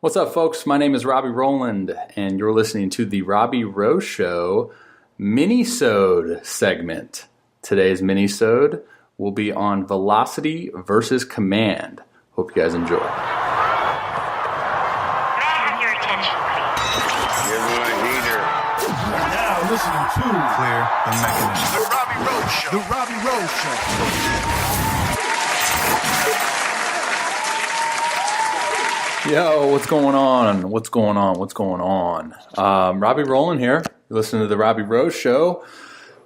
What's up, folks? My name is Robby Rowland, and you're listening to the Robby Road Show Mini-Sode segment. Today's Mini-Sode will be on velocity versus command. Hope you guys enjoy. May I have your attention, please? Give me a heater. Now listening to Clear the Mechanism. The Robby Road Show. The Robby Road Show. Yo, what's going on? What's going on? Robby Rowland here. You're listening to the Robby Road Show.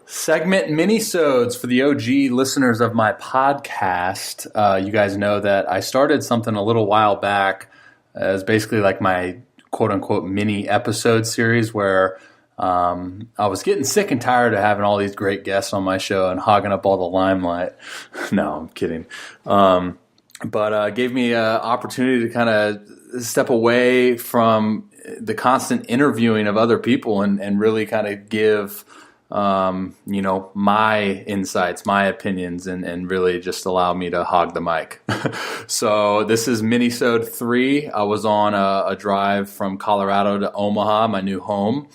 Segment Mini-Sodes for the OG listeners of my podcast. You guys know that I started something a little while back as basically like my quote-unquote mini episode series where I was getting sick and tired of having all these great guests on my show and hogging up all the limelight. No, I'm kidding. But gave me an opportunity to kind of step away from the constant interviewing of other people and really kind of give, my insights, my opinions, and really just allow me to hog the mic. So this is Mini-Sode 3. I was on a drive from Colorado to Omaha, my new home.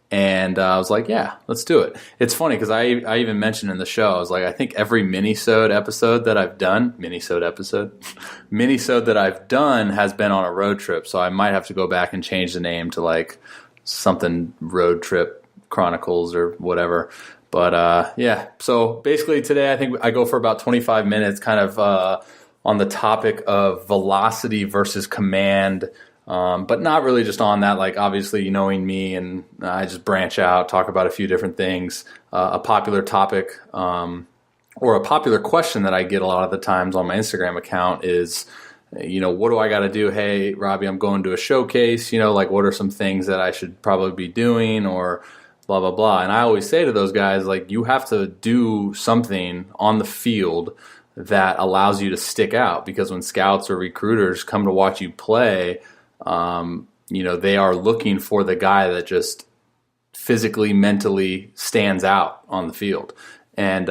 And I was like, yeah, let's do it. It's funny because I even mentioned in the show, I was like, I think every Mini-Sode episode that I've done, Mini-Sode that I've done has been on a road trip. So I might have to go back and change the name to like something Road Trip Chronicles or whatever. But yeah, so basically today I think I go for about 25 minutes kind of on the topic of velocity versus command. But not really just on that, like obviously knowing me and I just branch out, talk about a few different things. A popular topic or a popular question that I get a lot of the times on my Instagram account is, what do I got to do? Hey, Robby, I'm going to a showcase, like what are some things that I should probably be doing or blah, blah, blah. And I always say to those guys, like you have to do something on the field that allows you to stick out because when scouts or recruiters come to watch you play, they are looking for the guy that just physically, mentally stands out on the field. And,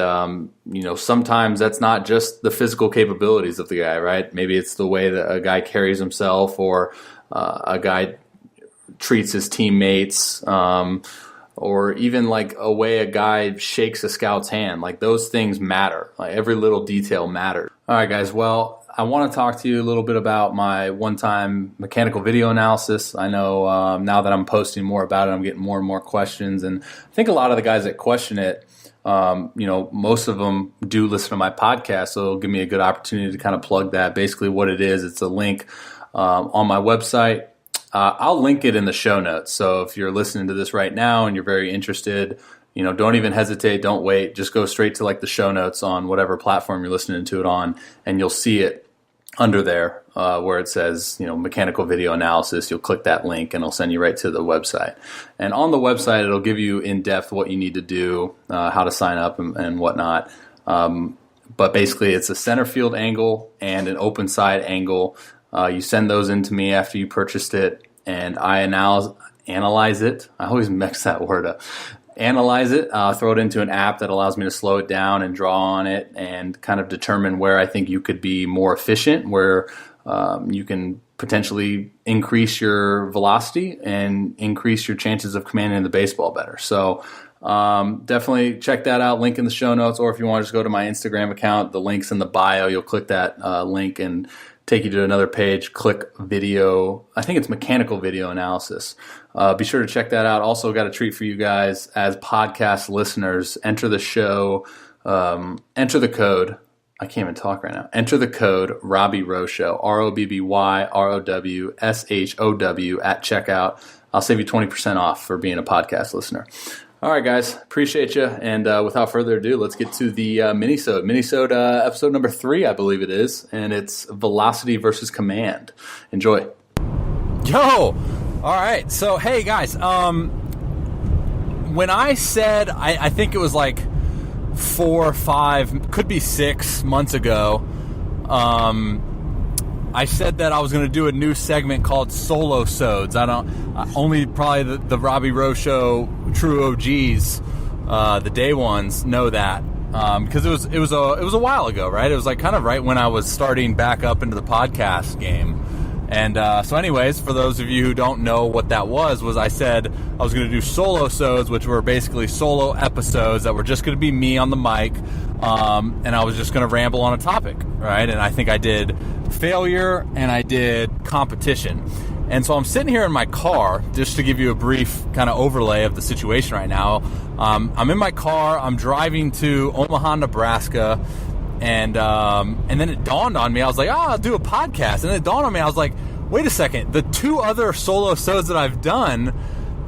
sometimes that's not just the physical capabilities of the guy, right? Maybe it's the way that a guy carries himself or a guy treats his teammates, or even like a way a guy shakes a scout's hand. Like those things matter. Like every little detail matters. All right, guys. Well, I want to talk to you a little bit about my one-time mechanical video analysis. I know now that I'm posting more about it, I'm getting more and more questions. And I think a lot of the guys that question it, most of them do listen to my podcast. So it'll give me a good opportunity to kind of plug that. Basically what it is, it's a link on my website. I'll link it in the show notes. So if you're listening to this right now and you're very interested, don't even hesitate. Don't wait. Just go straight to like the show notes on whatever platform you're listening to it on, and you'll see it under there where it says, mechanical video analysis. You'll click that link and it'll send you right to the website. And on the website, it'll give you in depth what you need to do, how to sign up and whatnot. But basically, it's a center field angle and an open side angle. You send those in to me after you purchased it, and I analyze it. I always mix that word up. Analyze it, throw it into an app that allows me to slow it down and draw on it and kind of determine where I think you could be more efficient, where you can potentially increase your velocity and increase your chances of commanding the baseball better. So definitely check that out, link in the show notes, or if you want to just go to my Instagram account, the link's in the bio. You'll click that link and take you to another page, click video. I think it's mechanical video analysis. Be sure to check that out. Also got a treat for you guys as podcast listeners. Enter the show, enter the code. I can't even talk right now. Enter the code Robby Road Show, ROBBYROWSHOW at checkout. I'll save you 20% off for being a podcast listener. All right, guys, appreciate you. And without further ado, let's get to the Mini-Sode. Mini-Sode episode number 3, I believe it is, and it's velocity versus command. Enjoy. Yo! All right, so hey, guys, when I said, I think it was like 4 or 5, could be 6 months ago, I said that I was going to do a new segment called Solo-Sodes. Only probably the Robby Road Show true OGs, the day ones, know that because it was a while ago, right? It was like kind of right when I was starting back up into the podcast game, And so anyways, for those of you who don't know what that was I said I was going to do Solo-Sodes, which were basically solo episodes that were just going to be me on the mic, and I was just going to ramble on a topic, right? And I think I did failure and I did competition. And so I'm sitting here in my car, just to give you a brief kind of overlay of the situation right now. I'm in my car, I'm driving to Omaha, Nebraska, and then it dawned on me, I was like, I'll do a podcast. And it dawned on me, I was like, wait a second, the 2 other Solo-Sodes that I've done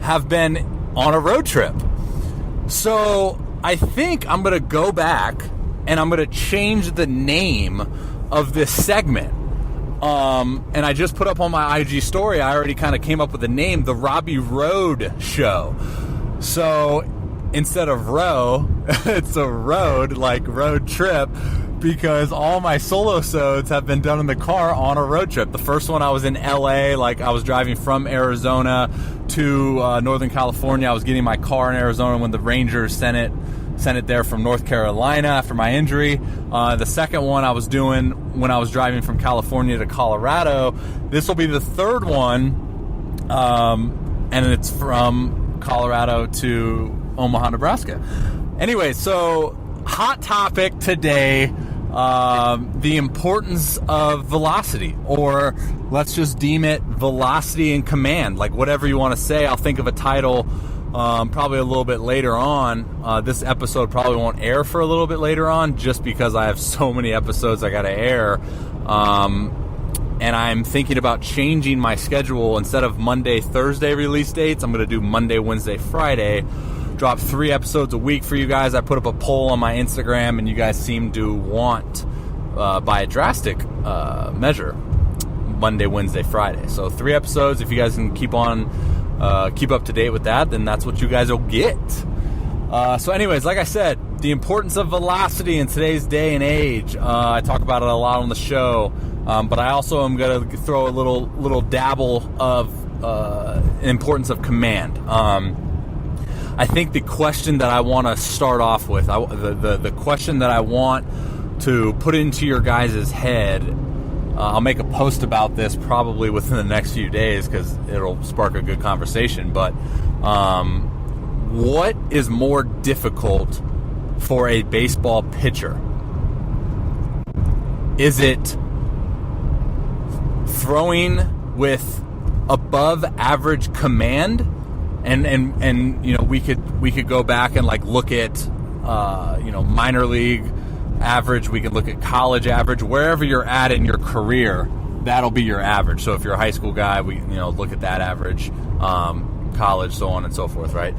have been on a road trip. So I think I'm going to go back and I'm going to change the name of this segment. And I just put up on my IG story, I already kind of came up with the name, the Robby Road Show. So instead of row, it's a road, like road trip, because all my Solo-Sodes have been done in the car on a road trip. The first one I was in LA, like I was driving from Arizona to Northern California. I was getting my car in Arizona when the Rangers sent it there from North Carolina after my injury. The second one I was doing when I was driving from California to Colorado. This will be the third one, and it's from Colorado to Omaha, Nebraska. Anyway, so hot topic today, the importance of velocity, or let's just deem it velocity and command, like whatever you want to say. I'll think of a title probably a little bit later on. This episode probably won't air for a little bit later on, just because I have so many episodes I got to air. And I'm thinking about changing my schedule. Instead of Monday, Thursday release dates, I'm going to do Monday, Wednesday, Friday. Drop 3 episodes a week for you guys. I put up a poll on my Instagram, and you guys seem to want, by a drastic measure, Monday, Wednesday, Friday. So 3 episodes. If you guys can keep up to date with that, then that's what you guys will get. So anyways, like I said, the importance of velocity in today's day and age. I talk about it a lot on the show, but I also am going to throw a little dabble of importance of command. I think the question that I want to start off with, the question that I want to put into your guys' head, I'll make a post about this probably within the next few days because it'll spark a good conversation, but what is more difficult for a baseball pitcher? Is it throwing with above average command? And you know, we could go back and like look at minor league average, we could look at college average, wherever you're at in your career, that'll be your average. So if you're a high school guy, we look at that average, college, so on and so forth, right?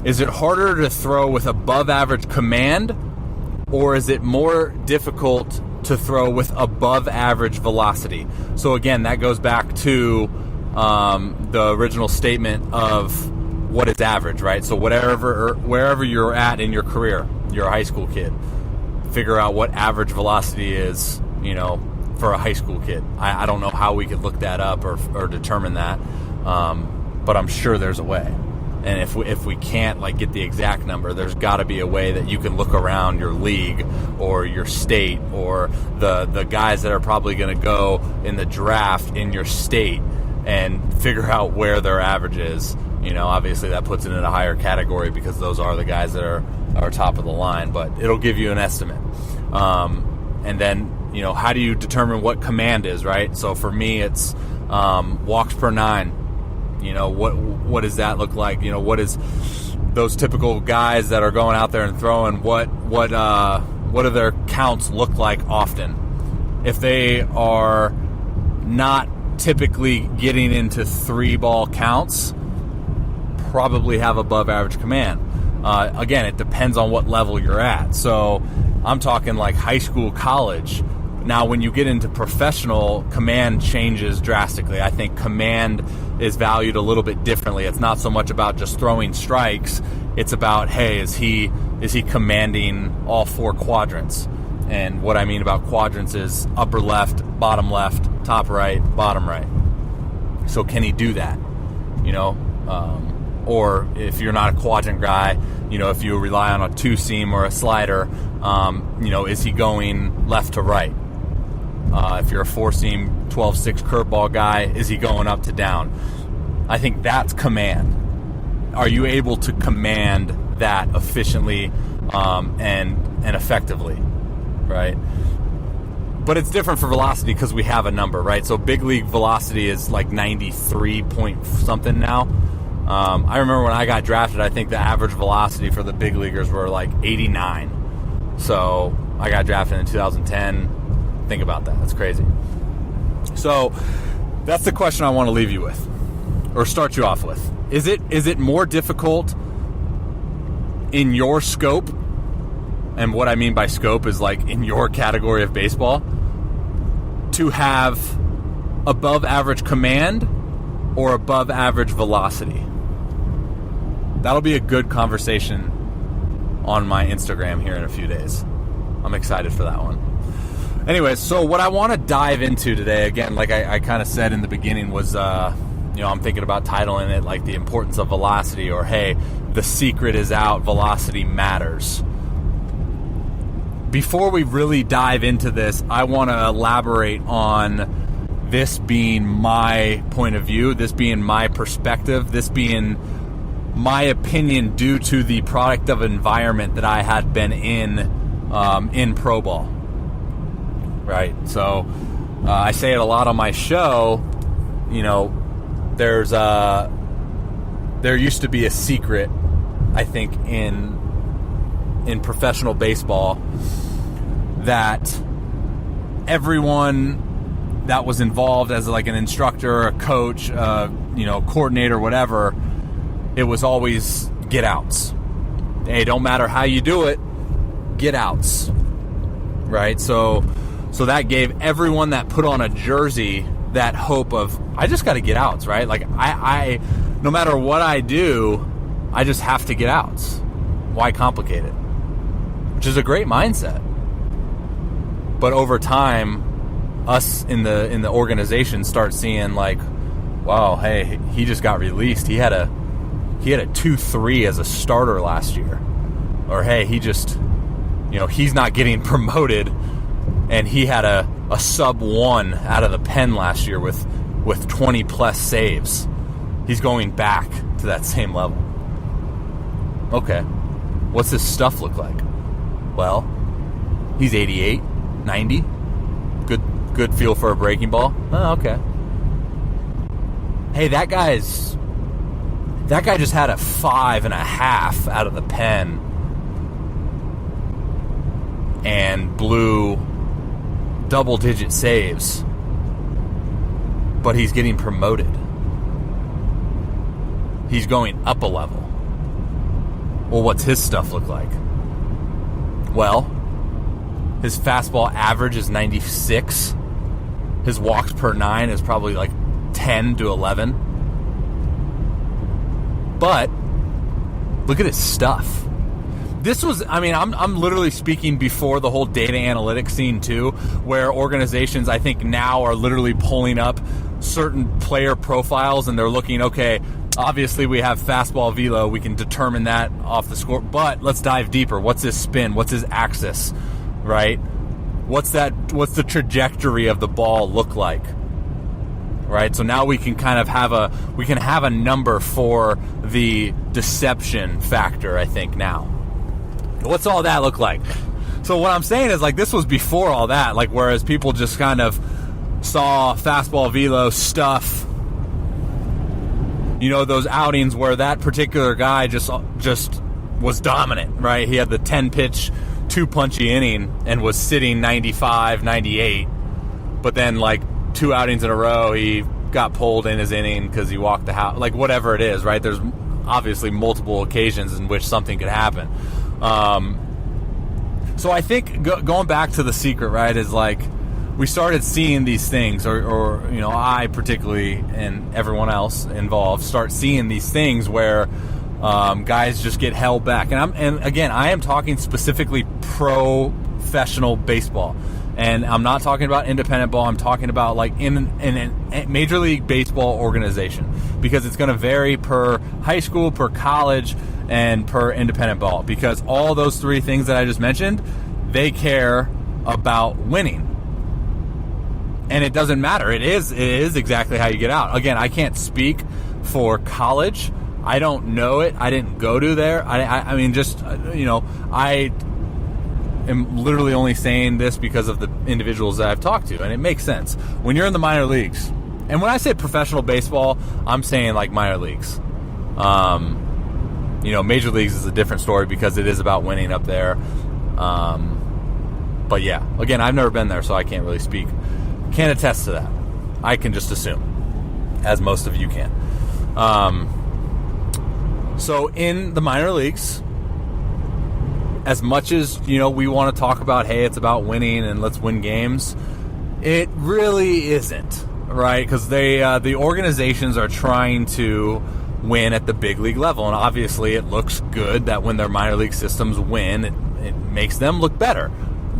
Is it harder to throw with above average command, or is it more difficult to throw with above average velocity? So again, that goes back to the original statement of what is average, right? So wherever you're at in your career, you're a high school kid, figure out what average velocity is, for a high school kid. I don't know how we could look that up or determine that, but I'm sure there's a way. And if we can't get the exact number, there's got to be a way that you can look around your league or your state or the guys that are probably going to go in the draft in your state and figure out where their average is. Obviously that puts it in a higher category because those are the guys that are top of the line, but it'll give you an estimate. And then, how do you determine what command is, right? So for me, it's walks per 9. What does that look like? What is those typical guys that are going out there and throwing? What do their counts look like often? If they are not typically getting into 3-ball counts, probably have above average command. Again, it depends on what level you're at. So I'm talking like high school, college. Now, when you get into professional, command changes drastically. I think command is valued a little bit differently. It's not so much about just throwing strikes. It's about, hey, is he commanding all 4 quadrants? And what I mean about quadrants is upper left, top right, bottom right. So can he do that? Or if you're not a quadrant guy, if you rely on a 2-seam or a slider, is he going left to right? If you're a 4-seam 12.6 curveball guy? Is he going up to down? I think that's command. Are you able to command that efficiently and effectively, right? But it's different for velocity because we have a number, right? So big league velocity is like 93 point something now. I remember when I got drafted, I think the average velocity for the big leaguers were like 89. So I got drafted in 2010. Think about that. That's crazy. So that's the question I want to leave you with, or start you off with. Is it more difficult in your scope? And what I mean by scope is like in your category of baseball, to have above average command or above average velocity? That'll be a good conversation on my Instagram here in a few days. I'm excited for that one. Anyways, so what I want to dive into today, again, like I kind of said in the beginning, was, I'm thinking about titling it like the importance of velocity, or hey, the secret is out, velocity matters. Before we really dive into this, I want to elaborate on this being my point of view, this being my perspective, this being my opinion due to the product of environment that I had been in pro ball. Right? So I say it a lot on my show. There used to be a secret, I think, in professional baseball, that everyone that was involved as like an instructor, a coach, coordinator, whatever, it was always get outs. Hey, don't matter how you do it, get outs. Right? So that gave everyone that put on a jersey that hope of, I just got to get outs, right? Like I no matter what I do, I just have to get outs. Why complicate it? Which is a great mindset. But over time, us in the organization start seeing like, wow, hey, he just got released. He had a 2.3 as a starter last year. Or hey, he just, he's not getting promoted, and he had a sub 1 out of the pen last year with 20 plus saves. He's going back to that same level. Okay. What's his stuff look like? Well, he's 88, 90. Good feel for a breaking ball. Oh, okay. Hey, that guy just had a 5.5 out of the pen and blew double-digit saves, but he's getting promoted. He's going up a level. Well, what's his stuff look like? Well, his fastball average is 96. His walks per 9 is probably like 10 to 11. But look at his stuff. This was, I'm literally speaking before the whole data analytics scene too, where organizations, I think now, are literally pulling up certain player profiles and they're looking, okay, obviously we have fastball velo, we can determine that off the score, but let's dive deeper. What's his spin? What's his axis? Right? What's the trajectory of the ball look like? Right? So now we can kind of have a number for the deception factor, I think, now. What's all that look like? So what I'm saying is, like, this was before all that, like, whereas people just kind of saw fastball velo stuff, those outings where that particular guy just was dominant, right? He had the 10-pitch, 2-punchy inning and was sitting 95, 98, but then, like, 2 outings in a row, he got pulled in his inning because he walked the house, like, whatever it is, right? There's obviously multiple occasions in which something could happen. So I think going back to the secret, right, is like we started seeing these things, or I particularly and everyone else involved start seeing these things where guys just get held back. And again, I am talking specifically professional baseball. And I'm not talking about independent ball. I'm talking about like in a Major League Baseball organization, because it's going to vary per high school, per college, and per independent ball. Because all those 3 things that I just mentioned, they care about winning. And it doesn't matter. It is exactly how you get out. Again, I can't speak for college. I don't know it. I didn't go to there. I mean, just, I am literally only saying this because of the individuals that I've talked to, and it makes sense. When you're in the minor leagues, and when I say professional baseball, I'm saying like minor leagues. Major leagues is a different story because it is about winning up there. But yeah, again, I've never been there, so I can't really speak. Can't attest to that. I can just assume, as most of you can. So in the minor leagues, as much as, we want to talk about, hey, it's about winning and let's win games, it really isn't, right? Because the organizations are trying to win at the big league level, and obviously it looks good that when their minor league systems win, it makes them look better.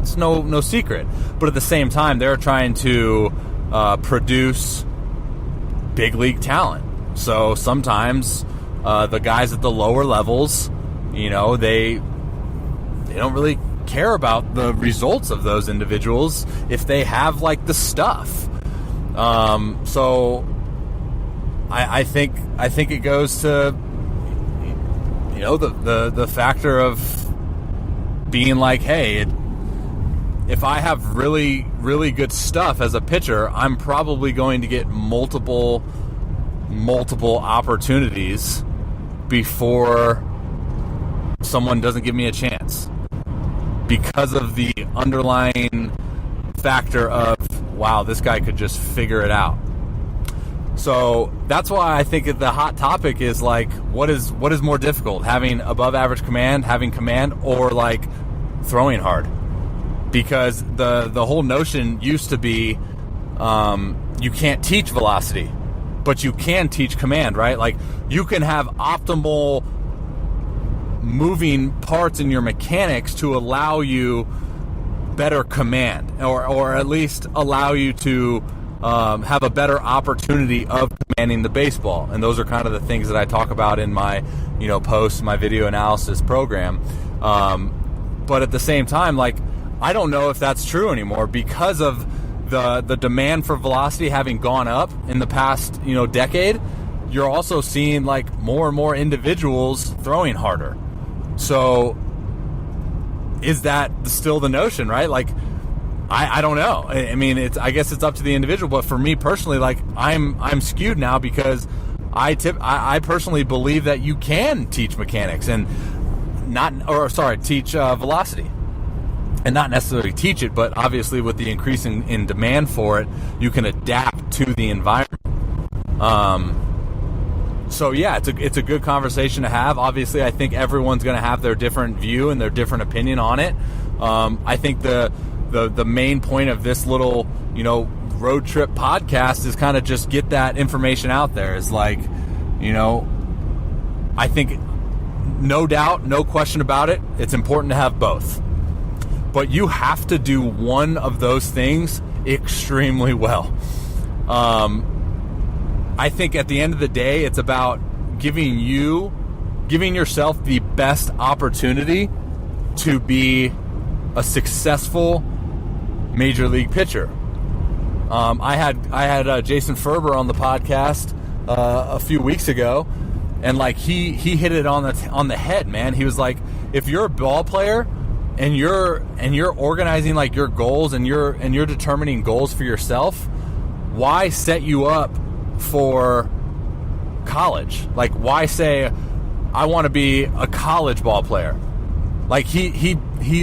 It's no secret. But at the same time, they're trying to produce big league talent. So sometimes the guys at the lower levels, they don't really care about the results of those individuals if they have like the stuff. So I think it goes to the factor of being like, hey, if I have really, really good stuff as a pitcher, I'm probably going to get multiple opportunities before someone doesn't give me a chance, because of the underlying factor of, wow, this guy could just figure it out. So that's why I think the hot topic is like, what is more difficult, having above average command, having command, or like throwing hard? Because the whole notion used to be you can't teach velocity, but you can teach command, right? Like, you can have optimal moving parts in your mechanics to allow you better command, or at least allow you to have a better opportunity of commanding the baseball. And those are kind of the things that I talk about in my posts, my video analysis program. But at the same time, like, I don't know if that's true anymore because of the demand for velocity having gone up in the past decade. You're also seeing like more and more individuals throwing harder. So is that still the notion, right? Like, I don't know. I mean, I guess it's up to the individual, but for me personally, like, I'm skewed now because I personally believe that you can teach mechanics and teach velocity. And not necessarily teach it, but obviously with the increase in demand for it, you can adapt to the environment. So yeah, it's a good conversation to have. Obviously, I think everyone's going to have their different view and their different opinion on it. I think the main point of this little road trip podcast is kind of just get that information out there. Is like, I think no doubt, no question about it, it's important to have both. But you have to do one of those things extremely well. I think at the end of the day, it's about giving yourself the best opportunity to be a successful major league pitcher. I had Jason Ferber on the podcast a few weeks ago, and like he hit it on the head, man. He was like, if you're a ball player and you're organizing like your goals and you're determining goals for yourself, why set you up for college? Like, why say I want to be a college ball player? Like, he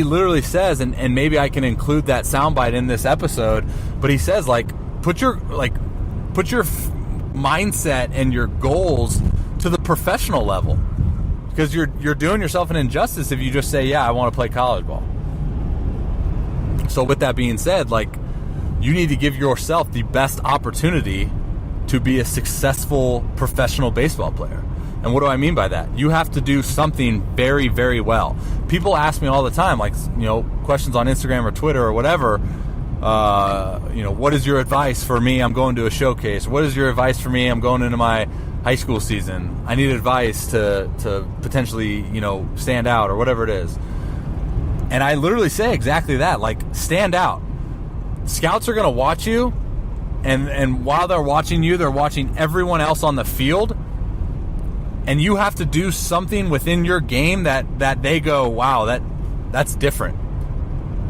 literally says, and maybe I can include that soundbite in this episode, but he says, like, put your mindset and your goals to the professional level. Because you're doing yourself an injustice if you just say, yeah, I want to play college ball. So with that being said, like, you need to give yourself the best opportunity to be a successful professional baseball player. And what do I mean by that? You have to do something very, very well. People ask me all the time, like, questions on Instagram or Twitter or whatever, what is your advice for me? I'm going to a showcase. What is your advice for me? I'm going into my high school season. I need advice to potentially, stand out or whatever it is. And I literally say exactly that, like, stand out. Scouts are going to watch you And while they're watching you, they're watching everyone else on the field. And you have to do something within your game that they go, wow, that's different.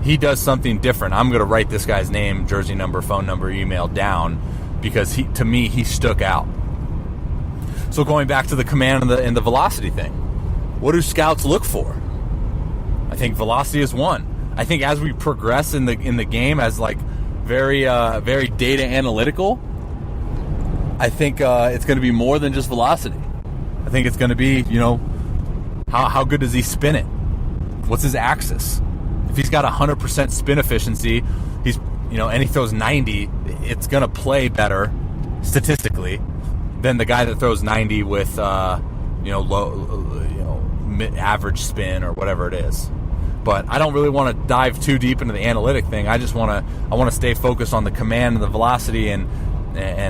He does something different. I'm going to write this guy's name, jersey number, phone number, email down, because to me, he stuck out. So going back to the command and the velocity thing, what do scouts look for? I think velocity is one. I think as we progress in the game, as like very data analytical, I think it's going to be more than just velocity. I think it's going to be, how good does he spin it? What's his axis? If he's got 100% spin efficiency, and he throws 90, it's going to play better statistically than the guy that throws 90 with average spin or whatever it is. But I don't really want to dive too deep into the analytic thing. I just want to stay focused on the command and the velocity and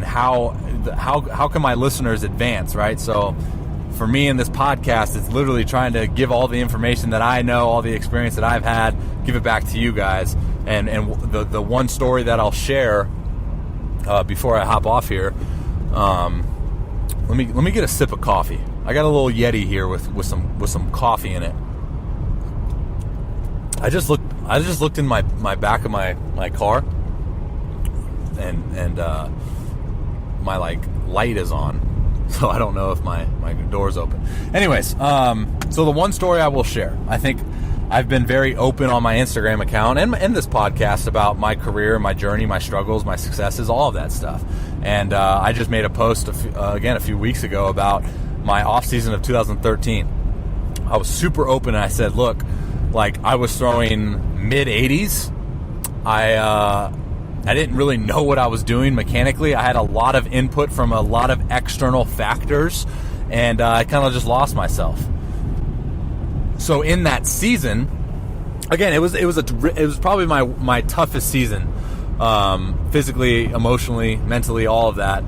how can my listeners advance, right? So for me in this podcast, it's literally trying to give all the information that I know, all the experience that I've had, give it back to you guys. And the one story that I'll share before I hop off here, let me get a sip of coffee. I got a little Yeti here with some coffee in it. I just looked in my back of my car, and my light is on, so I don't know if my door's open. Anyways, so the one story I will share, I think I've been very open on my Instagram account and this podcast about my career, my journey, my struggles, my successes, all of that stuff. And I just made a post a few weeks ago about my off season of 2013. I was super open and I said, look, I was throwing mid 80s. I didn't really know what I was doing mechanically. I had a lot of input from a lot of external factors, and I kind of just lost myself. So in that season, again, it was probably my toughest season, physically, emotionally, mentally, all of that,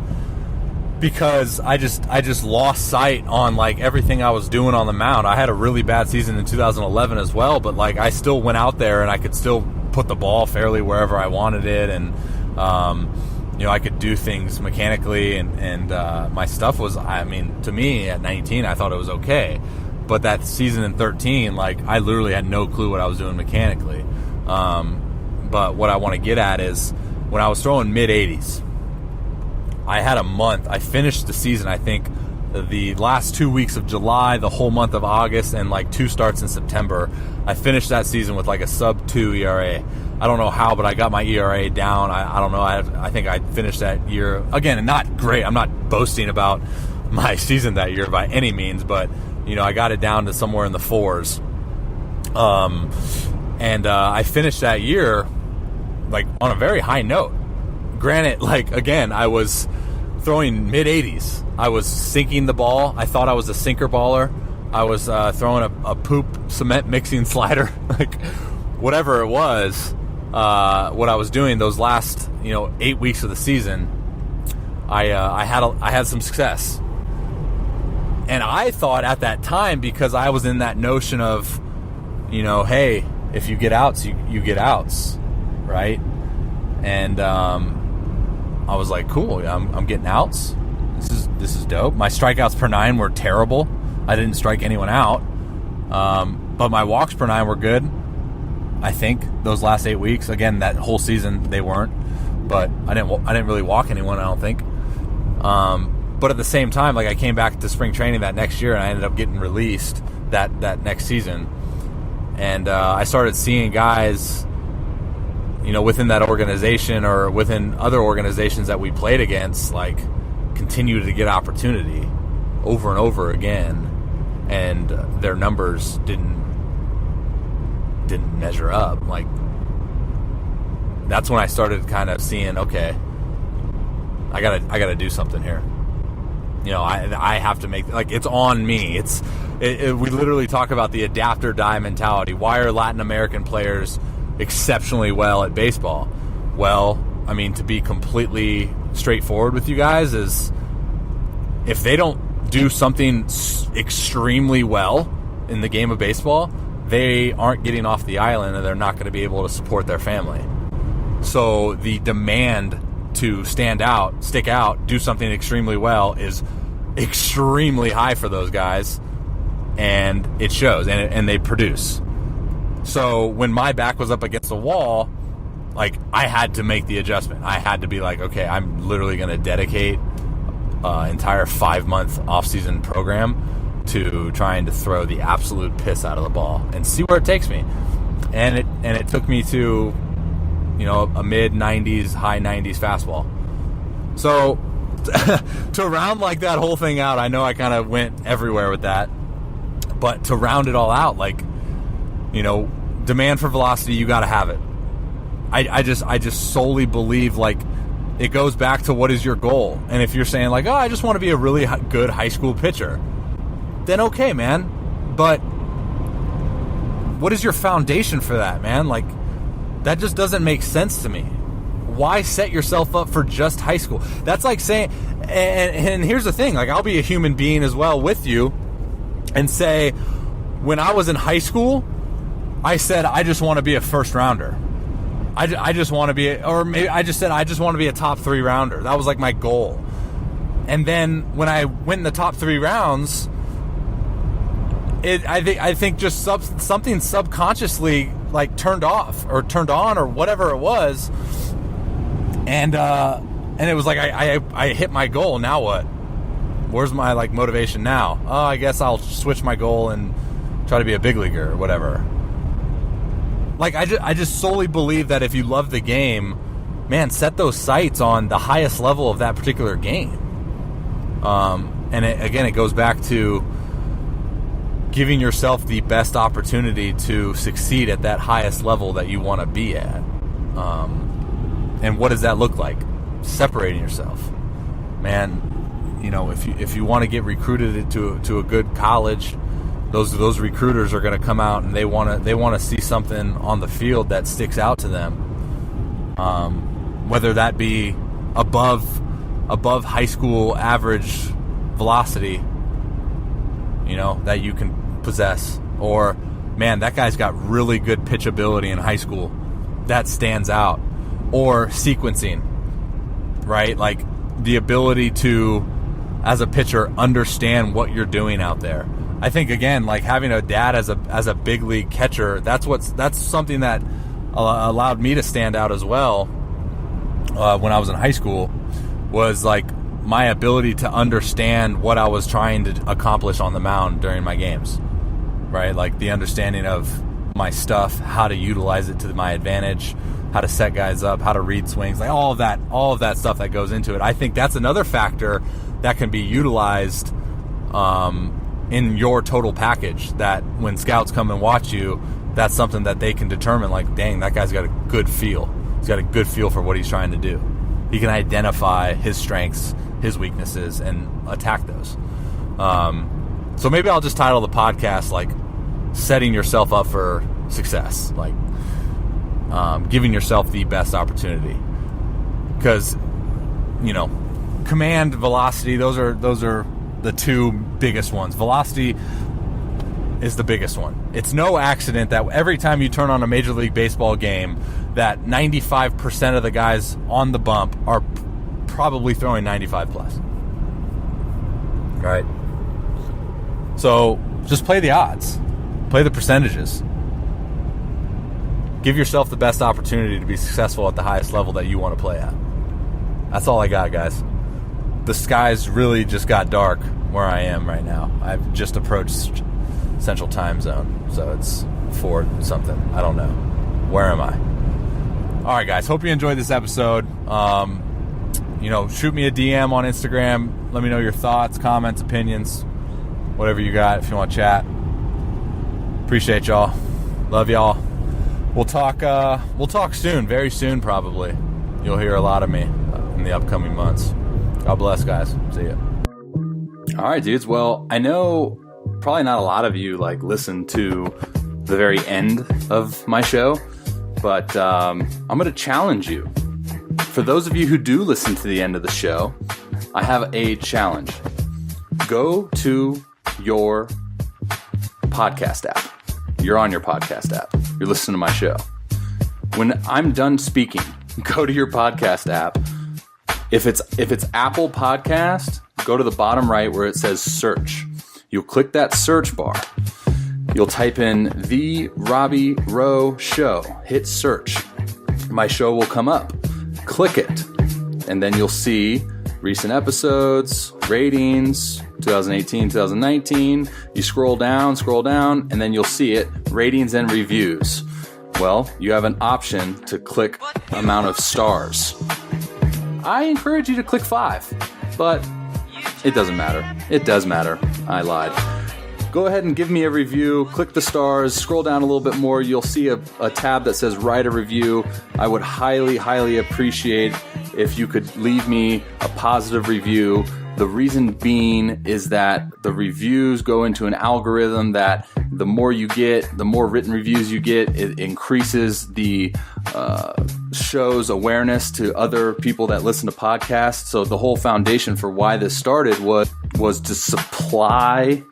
because I just lost sight on everything I was doing on the mound. I had a really bad season in 2011 as well, but I still went out there and I could still put the ball fairly wherever I wanted it, and I could do things mechanically, and my stuff was, to me at 19, I thought it was okay. But that season in 13, I literally had no clue what I was doing mechanically. But what I want to get at is when I was throwing mid 80s, I had a month. I finished the season, I think, the last 2 weeks of July, the whole month of August, and 2 starts in September. I finished that season with a sub 2 ERA. I don't know how, but I got my ERA down. I don't know. I think I finished that year, again, not great. I'm not boasting about my season that year by any means, but I got it down to somewhere in the 4s. And I finished that year on a very high note. Granted, again, I was throwing mid 80s. I was sinking the ball. I thought I was a sinker baller. I was throwing a poop cement mixing slider, whatever it was. What I was doing those last 8 weeks of the season, I had some success. And I thought at that time, because I was in that notion of, hey, if you get outs, you get outs, right? And I was like, cool, I'm getting outs. This is dope. My strikeouts per 9 were terrible. I didn't strike anyone out, but my walks per 9 were good. I think those last 8 weeks, again, that whole season they weren't, but I didn't really walk anyone, I don't think. But at the same time, I came back to spring training that next year, and I ended up getting released that next season. And I started seeing guys, within that organization or within other organizations that we played against, continue to get opportunity over and over again, and their numbers didn't measure up. That's when I started kind of seeing, okay, I gotta do something here. I have to make, it's on me. We literally talk about the adapt or die mentality. Why are Latin American players exceptionally well at baseball? Well, to be completely straightforward with you guys, is if they don't do something extremely well in the game of baseball, they aren't getting off the island, and they're not going to be able to support their family. So the demand to stand out, stick out, do something extremely well is extremely high for those guys, and it shows, and they produce. So when my back was up against the wall, like, I had to make the adjustment. I had to be like, okay, I'm literally going to dedicate an entire 5-month off-season program to trying to throw the absolute piss out of the ball and see where it takes me. And it took me to, a mid-90s, high 90s fastball. So to round like that whole thing out, I know I kind of went everywhere with that, but to round it all out, like, demand for velocity, you got to have it. I just solely believe, like, it goes back to what is your goal. And if you're saying, like, oh, I just want to be a really good high school pitcher, then okay, man. But what is your foundation for that, man? Like, that just doesn't make sense to me. Why set yourself up for just high school? That's like saying, and here's the thing, like, I'll be a human being as well with you and say, when I was in high school, I said, I just want to be a first rounder. I just want to be, or maybe I just said, I just want to be a top 3 rounder. That was like my goal. And then when I went in the top 3 rounds, I think just something subconsciously, like, turned off or turned on or whatever it was. And it was like, I hit my goal. Now what? Where's my, like, motivation now? Oh, I guess I'll switch my goal and try to be a big leaguer or whatever. Like, I just solely believe that if you love the game, man, set those sights on the highest level of that particular game. Again, it goes back to giving yourself the best opportunity to succeed at that highest level that you want to be at. And what does that look like? Separating yourself. Man, if you want to get recruited to a good college, those recruiters are going to come out and they want to see something on the field that sticks out to them, whether that be above high school average velocity, that you can possess, or, man, that guy's got really good pitchability in high school that stands out, or sequencing, right? Like, the ability to, as a pitcher, understand what you're doing out there. I think, again, like, having a dad as a big league catcher, that's something that allowed me to stand out as well when I was in high school, was, like, my ability to understand what I was trying to accomplish on the mound during my games, right? Like, the understanding of my stuff, how to utilize it to my advantage, how to set guys up, how to read swings, like all of that stuff that goes into it. I think that's another factor that can be utilized in your total package, that when scouts come and watch you, that's something that they can determine, like, dang, that guy's got a good feel. He's got a good feel for what he's trying to do. He can identify his strengths, his weaknesses, and attack those. So maybe I'll just title the podcast, like, setting yourself up for success, like, giving yourself the best opportunity. Because, command, velocity, those are the 2 biggest ones. Velocity is the biggest one. It's no accident that every time you turn on a Major League Baseball game, that 95% of the guys on the bump are probably throwing 95 plus. Right? So just play the odds. Play the percentages. Give yourself the best opportunity to be successful at the highest level that you want to play at. That's all I got, guys. The skies really just got dark where I am right now. I've just approached Central Time Zone, so it's 4 something. I don't know. Where am I? All right, guys. Hope you enjoyed this episode. Shoot me a DM on Instagram. Let me know your thoughts, comments, opinions, whatever you got if you want to chat. Appreciate y'all. Love y'all. We'll talk soon, very soon probably. You'll hear a lot of me in the upcoming months. God bless, guys. See ya. All right, dudes. Well, I know probably not a lot of you, like, listen to the very end of my show, but I'm going to challenge you. For those of you who do listen to the end of the show, I have a challenge. Go to your podcast app. You're on your podcast app. You're listening to my show. When I'm done speaking, go to your podcast app, If it's Apple Podcast, go to the bottom right where it says search. You'll click that search bar. You'll type in The Robby Road Show. Hit search. My show will come up. Click it. And then you'll see recent episodes, ratings, 2018, 2019. You scroll down, and then you'll see it, ratings and reviews. Well, you have an option to click amount of stars. I encourage you to click 5, but it doesn't matter. It does matter. I lied. Go ahead and give me a review. Click the stars. Scroll down a little bit more. You'll see a tab that says write a review. I would highly, highly appreciate if you could leave me a positive review. The reason being is that the reviews go into an algorithm that the more you get, the more written reviews you get, it increases the show's awareness to other people that listen to podcasts. So the whole foundation for why this started was to supply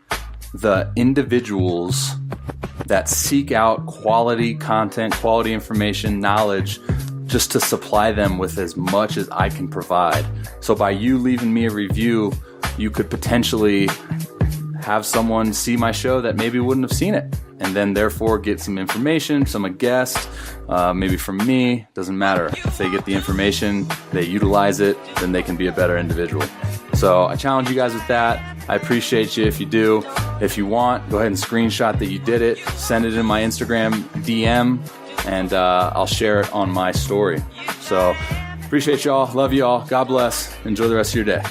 the individuals that seek out quality content, quality information, knowledge, just to supply them with as much as I can provide. So by you leaving me a review, you could potentially have someone see my show that maybe wouldn't have seen it, and then therefore get some information, a guest, maybe from me, doesn't matter. If they get the information, they utilize it, then they can be a better individual. So I challenge you guys with that. I appreciate you if you do. If you want, go ahead and screenshot that you did it, send it in my Instagram DM, and I'll share it on my story. So appreciate y'all, love y'all, God bless, enjoy the rest of your day.